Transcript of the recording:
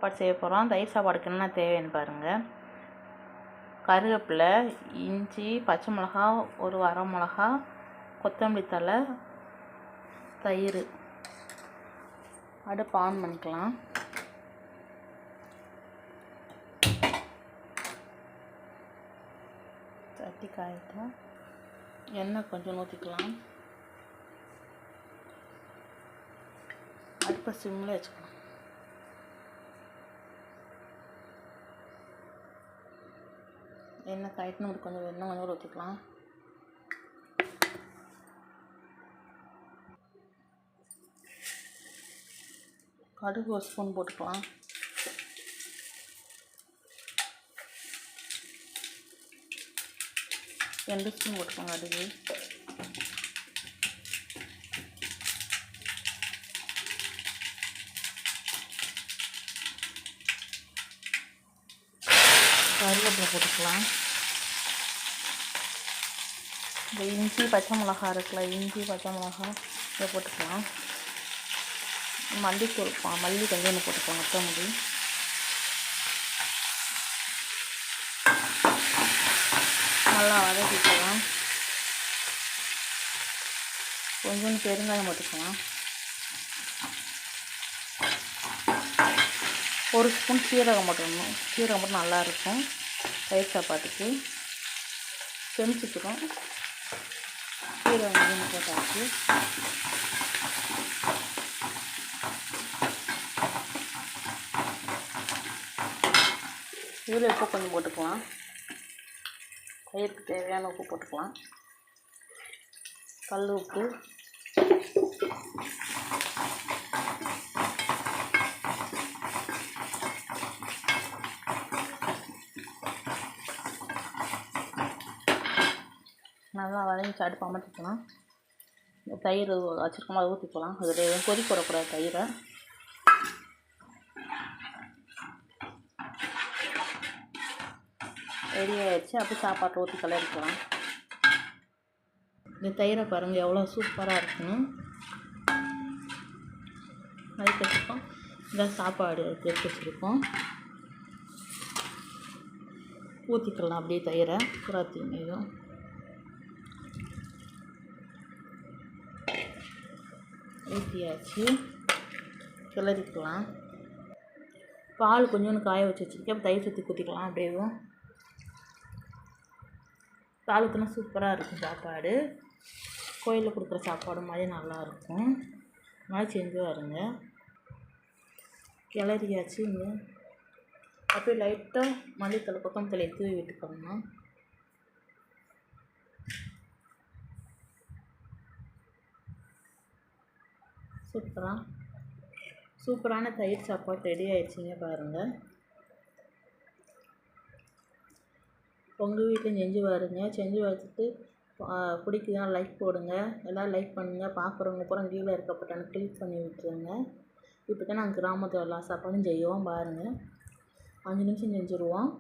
சாப்பாடு செய்ய போகிறோம். தயிர் சாப்பாடுக்கு என்ன தேவைன்னு பாருங்கள். கருவேப்பிலை, இஞ்சி, பச்சை மிளகா, ஒரு வர மிளகா, கொத்தமல்லி தழை, தயிர். அடுப்பு ஆன் பண்ணிக்கலாம். சட்டி காயட்டும். எண்ணெய் கொஞ்சம் ஊற்றிக்கலாம். அடுப்பை சிம்மில் வச்சுக்கலாம். எண்ணெய் காயட்டுன்னு கொஞ்சம் எண்ணெய் கொஞ்சம் ஊற்றிக்கலாம். கடுகு ஒரு ஸ்பூன் போட்டுக்கலாம். ரெண்டு ஸ்பூன் போட்டுக்கோங்க கடுகு. கருவேப்பிலை போட்டுக்கலாம். இந்த இஞ்சி பச்சை மிளகா இருக்குல்ல, இஞ்சி பச்சை மிளகா இதை போட்டுக்கலாம். மல்லித்தூள் மல்லி கொஞ்சம் போட்டுக்கலாம். கொத்தமல்லி நல்லா வதக்கிக்கலாம். கொஞ்சம் பெருங்காயம் போட்டுக்கலாம். ஒரு ஸ்பூன் சீரகம் போட்டுடணும். சீரகம் போட்டு நல்லாயிருக்கும் தயிர் சாப்பாட்டுக்கு. செமிச்சுக்கிறோம். சீரகம் கொஞ்சம் போட்டாச்சு. இதில் உப்பு கொஞ்சம் போட்டுக்கலாம். தயிருக்கு தேவையான உப்பு போட்டுக்கலாம். கல் உப்பு, நல்லா வதங்கி அடுப்பு அமர்த்திக்கலாம். இந்த தயிர் வச்சுருக்கோம், அதை ஊற்றிக்கலாம். அதில் எதுவும் கொதிக்க விடக்கூடாது தயிரை. ரெடி ஆகிடுச்சு. அப்படி சாப்பாட்டை ஊற்றி கிளறிக்கலாம். இந்த தயிரை பாருங்கள் எவ்வளோ சூப்பராக இருக்குன்னு. அதுக்கு வச்சுருக்கோம். இந்த சாப்பாடு எடுத்து வச்சுருக்கோம். ஊற்றிக்கலாம் அப்படியே தயிரை புறாத்தி மீதும். ஊற்றியாச்சு. கிளறிக்கலாம். பால் கொஞ்சோண்டு காய வச்சு வச்சுருக்கேன். தயிர் சுற்றி ஊற்றிக்கலாம். அப்படியே பால் ஊற்றினா சூப்பராக இருக்கும் சாப்பாடு. கோயிலில் கொடுக்குற சாப்பாடு மாதிரி நல்லாயிருக்கும். அதனால் செஞ்சு வருங்க. கிளறியாச்சு. இங்கே அப்படியே லைட்டாக மல்லித்தலை கொத்தமல்லி தூவி விட்டுக்கணும். சூப்பரான தயிர் சாப்பாடு ரெடி ஆயிடுச்சிங்க பாருங்கள். உங்கள் வீட்டில் செஞ்சு பாருங்க. செஞ்சு வச்சுட்டு பிடிக்குதா லைக் போடுங்க. எல்லோரும் லைக் பண்ணுங்கள். பார்க்குறவங்க பூரா கீழே இருக்க பட்டனை கிளிக் பண்ணி விட்டுருங்க. இப்போ தான் நாங்கள் கிராமத்தில் எல்லா சாப்பாடும் செய்வோம் பாருங்கள். 5 நிமிஷம் செஞ்சுருவோம்.